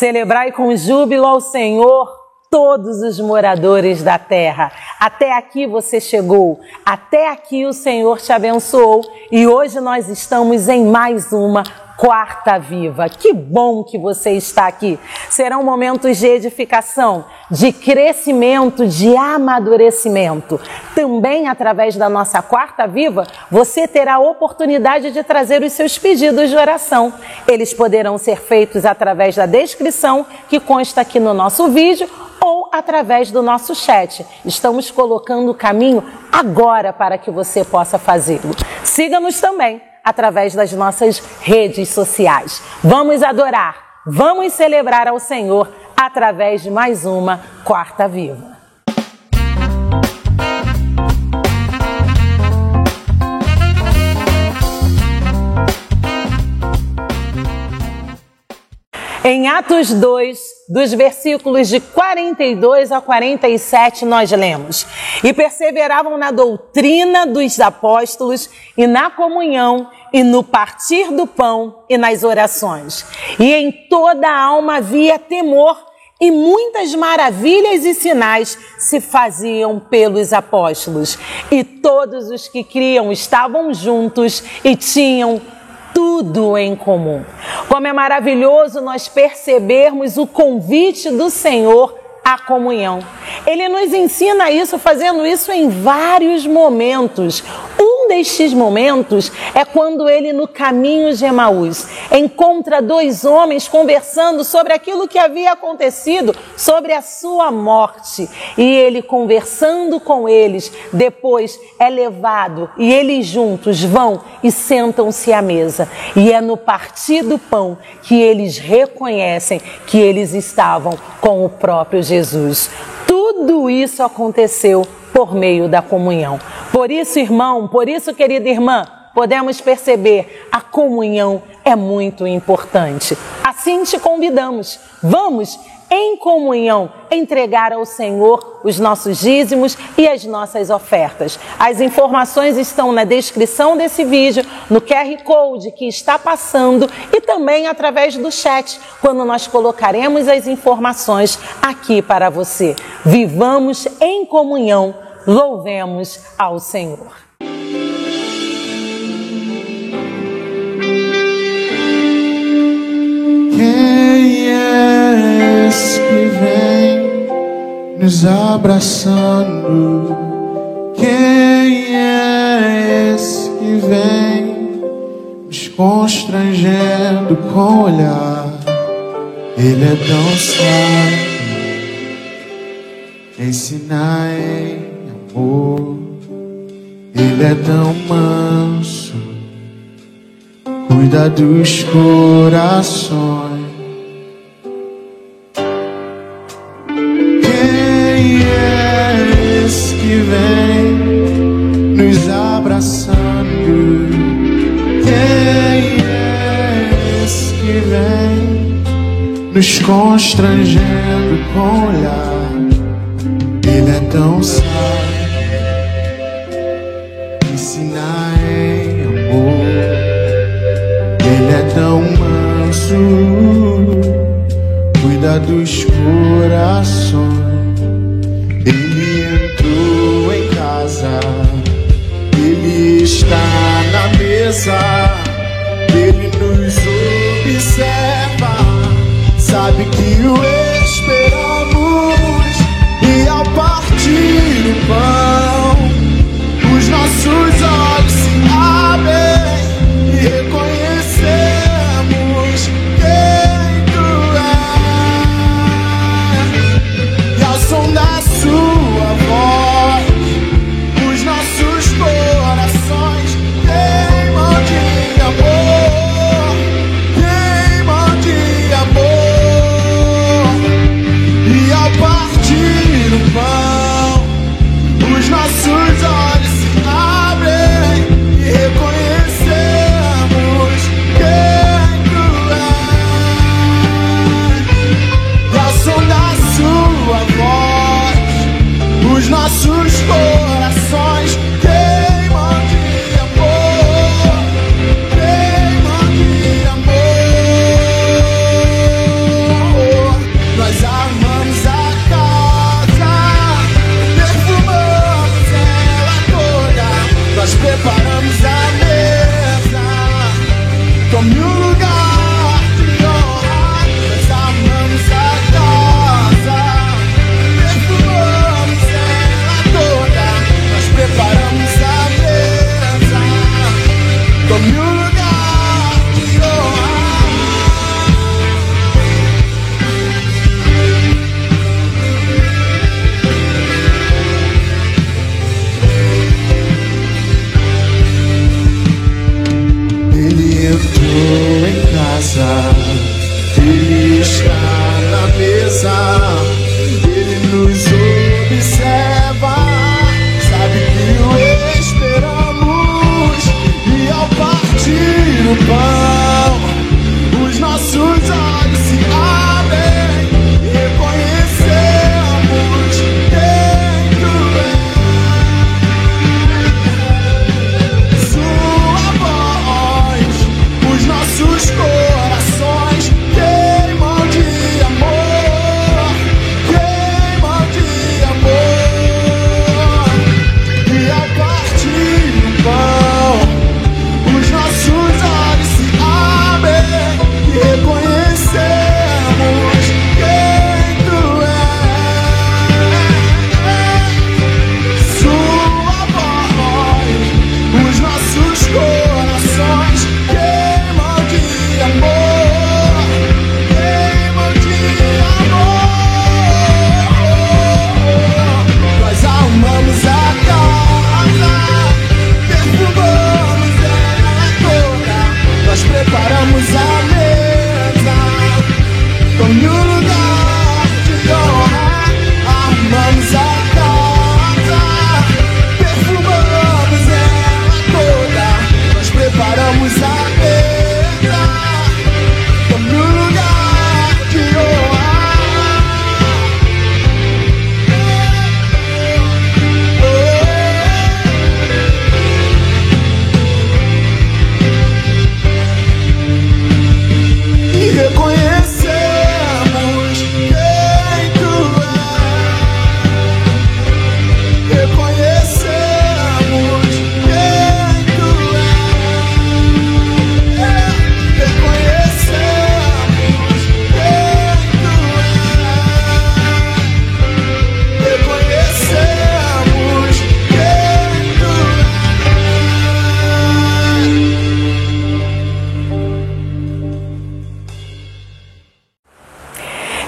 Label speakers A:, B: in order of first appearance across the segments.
A: Celebrai com júbilo ao Senhor todos os moradores da terra. Até aqui você chegou, até aqui o Senhor te abençoou e hoje nós estamos em mais uma Quarta Viva. Que bom que você está aqui. Serão momentos de edificação, de crescimento, de amadurecimento. Também através da nossa Quarta Viva, você terá a oportunidade de trazer os seus pedidos de oração. Eles poderão ser feitos através da descrição que consta aqui no nosso vídeo ou através do nosso chat. Estamos colocando o caminho agora para que você possa fazê-lo. Siga-nos também através das nossas redes sociais. Vamos adorar, vamos celebrar ao Senhor através de mais uma Quarta Viva. Em Atos 2, dos versículos de 42 a 47, nós lemos: E perseveravam na doutrina dos apóstolos, e na comunhão, e no partir do pão, e nas orações. E em toda a alma havia temor, e muitas maravilhas e sinais se faziam pelos apóstolos. E todos os que criam estavam juntos e tinham tudo em comum. Como é maravilhoso nós percebermos o convite do Senhor à comunhão. Ele nos ensina isso, fazendo isso em vários momentos. Um destes momentos é quando ele, no caminho de Emaús, encontra dois homens conversando sobre aquilo que havia acontecido, sobre a sua morte. E ele, conversando com eles, depois é levado e eles juntos vão e sentam-se à mesa. E é no partir do pão que eles reconhecem que eles estavam com o próprio Jesus. Tudo isso aconteceu por meio da comunhão. Por isso, irmão, por isso, querida irmã, podemos perceber, a comunhão é muito importante. Assim te convidamos, vamos em comunhão entregar ao Senhor os nossos dízimos e as nossas ofertas. As informações estão na descrição desse vídeo, no QR Code que está passando e também através do chat, quando nós colocaremos as informações aqui para você. Vivamos em comunhão, louvemos ao Senhor.
B: Quem é esse que vem nos abraçando? Quem é esse que vem nos constrangendo com o olhar? Ele é tão sábio, ensinar em amor. Ele é tão manso, cuida dos corações. Quem é esse que vem nos abraçando? Quem é esse que vem nos constrangendo com o olhar? Ele é tão sábio, ensinar em amor. Ele é tão manso, cuida dos corações. Ele entrou em casa, ele está na mesa, ele nos observa, sabe que o esperamos. E ao partir o pão, os nossos olhos se abrem e reconhecemos quem tu és. E ao som da sua voz, os nossos corações queimam de amor, queimam de amor. E ao partir o pão, os nossos olhos se abrem Tome um lugar de honra, nós amamos a casa, perfumamos ela toda, nós preparamos a mesa. Tome um lugar de honra. Ele entrou em casa, ele está na mesa, ele nos observa, sabe que o esperamos, e ao partir o pão, os nossos olhos se abrem e reconhecemos quem tu és. Sua voz, os nossos corações queimam de amor, queimam de amor. E ao partir o pão, os nossos olhos se abrem e reconhecemos quem tu és. Sua voz, os nossos corações queimam de amor, queimam de amor. Nós arrumamos a casa, perfumamos ela toda, nós preparamos a mesa. Tome um lugar de honra, arrumamos a casa, perfumamos ela toda, nós preparamos a mesa. Tome um lugar de honra. E reconhecemos quem tu és. Reconhecemos quem tu és. Reconhecemos quem tu és. Reconhecemos quem tu és.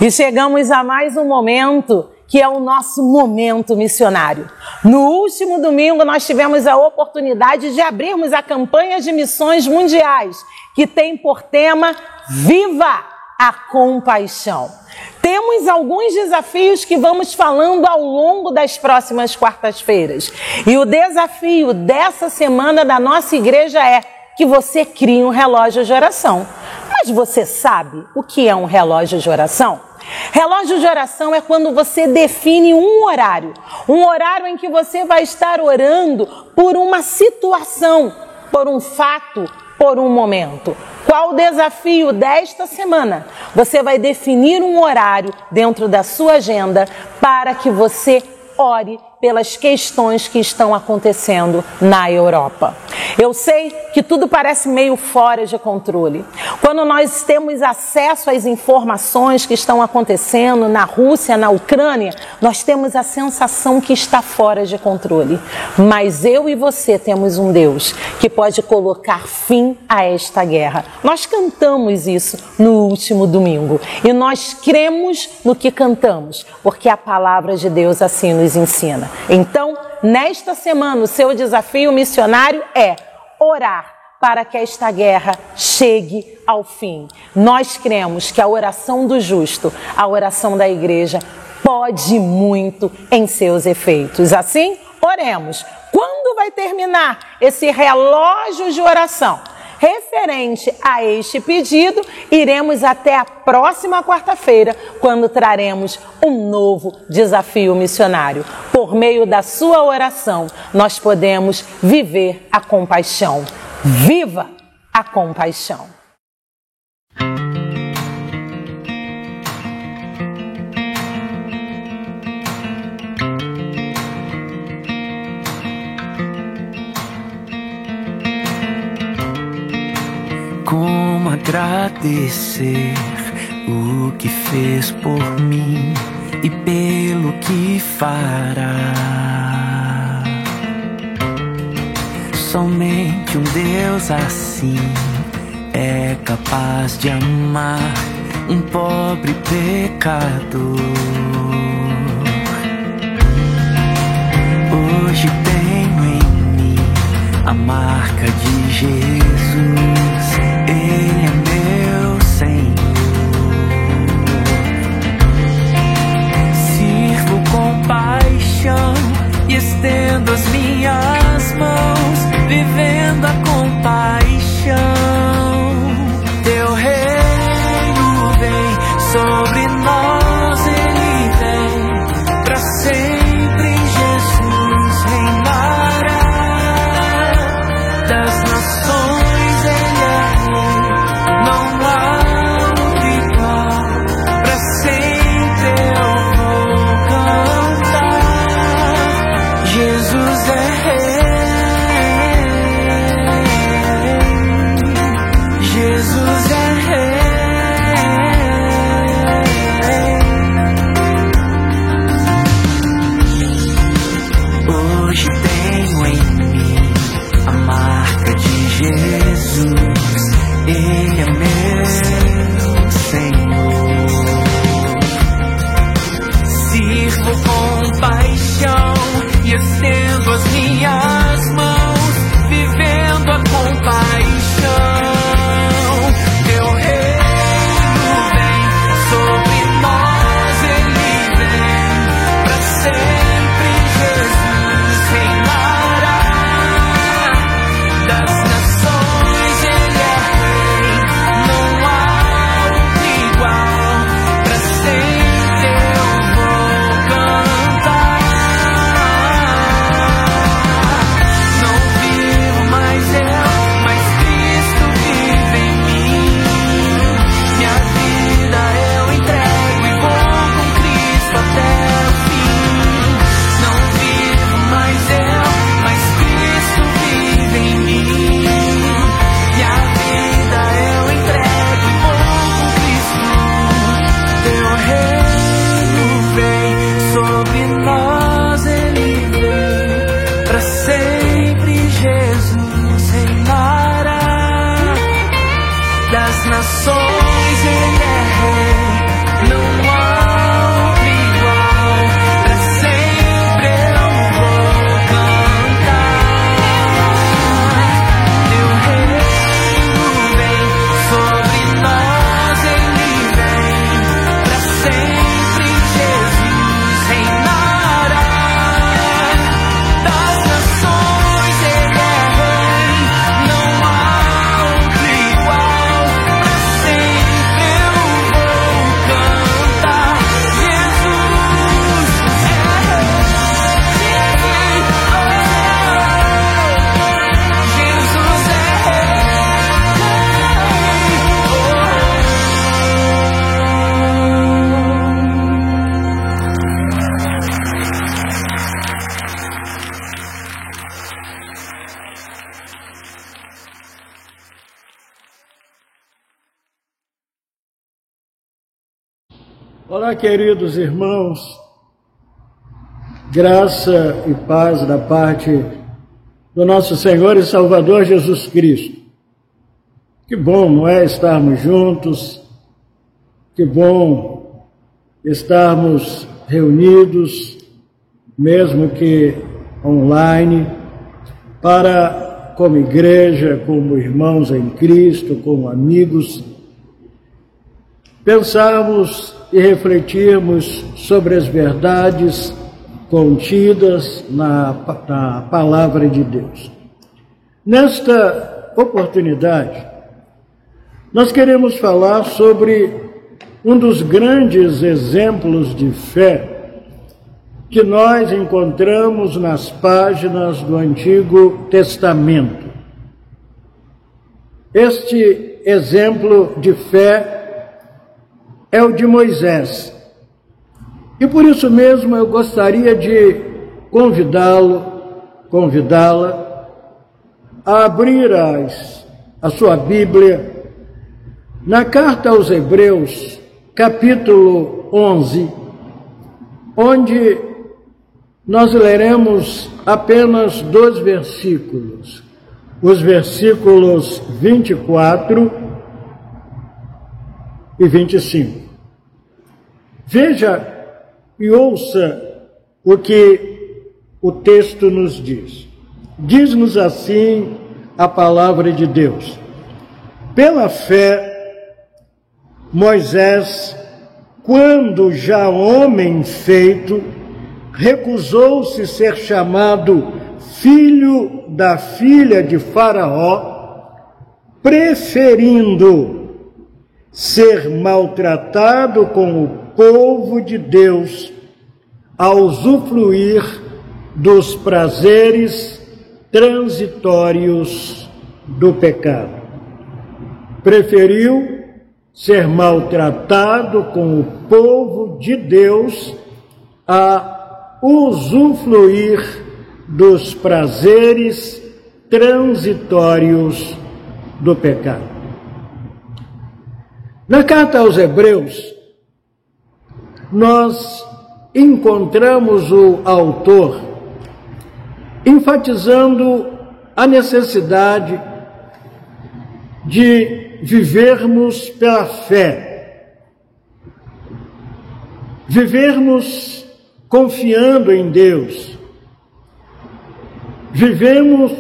A: E chegamos a mais um momento, que é o nosso momento missionário. No último domingo, nós tivemos a oportunidade de abrirmos a campanha de missões mundiais, que tem por tema Viva a Compaixão. Temos alguns desafios que vamos falando ao longo das próximas quartas-feiras. E o desafio dessa semana da nossa igreja é que você crie um relógio de oração. Mas você sabe o que é um relógio de oração? Relógio de oração é quando você define um horário em que você vai estar orando por uma situação, por um fato, por um momento. Qual o desafio desta semana? Você vai definir um horário dentro da sua agenda para que você ore pelas questões que estão acontecendo na Europa. Eu sei que tudo parece meio fora de controle. Quando nós temos acesso às informações que estão acontecendo na Rússia, na Ucrânia, nós temos a sensação que está fora de controle. Mas eu e você temos um Deus que pode colocar fim a esta guerra. Nós cantamos isso no último domingo e nós cremos no que cantamos, porque a palavra de Deus assim nos ensina. Então, nesta semana, o seu desafio missionário é orar para que esta guerra chegue ao fim. Nós cremos que a oração do justo, a oração da igreja, pode muito em seus efeitos. Assim, oremos. Quando vai terminar esse relógio de oração? Referente a este pedido, iremos até a próxima quarta-feira, quando traremos um novo desafio missionário. Por meio da sua oração, nós podemos viver a compaixão. Viva a compaixão!
C: como agradecer o que fez por mim e pelo que fará. Somente um Deus assim é capaz de amar um pobre pecador. Hoje tenho em mim a marca de Jesus, Ele é meu Senhor. Sirvo com paixão e estendo as minhas mãos, vivendo a compaixão. Teu reino vem sobre nós, Ele vem para sempre em Jesus reinará. Das nações Ele é rei, não há outro igual, para sempre eu vou cantar. Jesus é rei, Jesus é rei. Hoje tenho em mim a marca de Jesus, Ele é meu Senhor. Sirvo com paixão e estendo as minhas mãos, vivendo a compaixão. Teu reino vem sobre nós, Ele vem para sempre Jesus reinará. Das nações Ele é rei, não há outro igual, para sempre eu vou cantar. Não vivo mais eu, mas Cristo vive em mim. Minha vida eu entrego e vou com Cristo até o fim. Não vivo mais eu, mas Cristo vive em mim. Minha vida eu entrego e vou com Cristo. Teu reino vem sobre nós, Ele vem para sempre Jesus reinará. Das nações Ele é rei, não há outro igual, para sempre eu vou cantar. Teu reino vem sobre nós, Ele vem para sempre Jesus reinará. Das nações Ele é rei, não há outro igual, para sempre eu vou cantar. Jesus é rei, Jesus é
D: Olá, queridos irmãos, graça e paz da parte do nosso Senhor e Salvador Jesus Cristo. Que bom, não é, estarmos juntos, que bom estarmos reunidos, mesmo que online, para, como igreja, como irmãos em Cristo, como amigos, pensarmos e refletirmos sobre as verdades contidas na Palavra de Deus. Nesta oportunidade, nós queremos falar sobre um dos grandes exemplos de fé que nós encontramos nas páginas do Antigo Testamento. Este exemplo de fé é o de Moisés. E por isso mesmo eu gostaria de convidá-la a abrir a sua Bíblia Na carta aos Hebreus, capítulo 11, onde nós leremos apenas 2 versículos, os versículos 24 e 25. Veja e ouça o que o texto nos diz. Diz-nos assim a palavra de Deus: pela fé, Moisés, quando já homem feito, recusou-se ser chamado filho da filha de Faraó, preferindo ser maltratado com o povo de Deus a usufruir dos prazeres transitórios do pecado. Preferiu ser maltratado com o povo de Deus a usufruir dos prazeres transitórios do pecado. Na carta aos Hebreus, nós encontramos o autor enfatizando a necessidade de vivermos pela fé, vivermos confiando em Deus, vivemos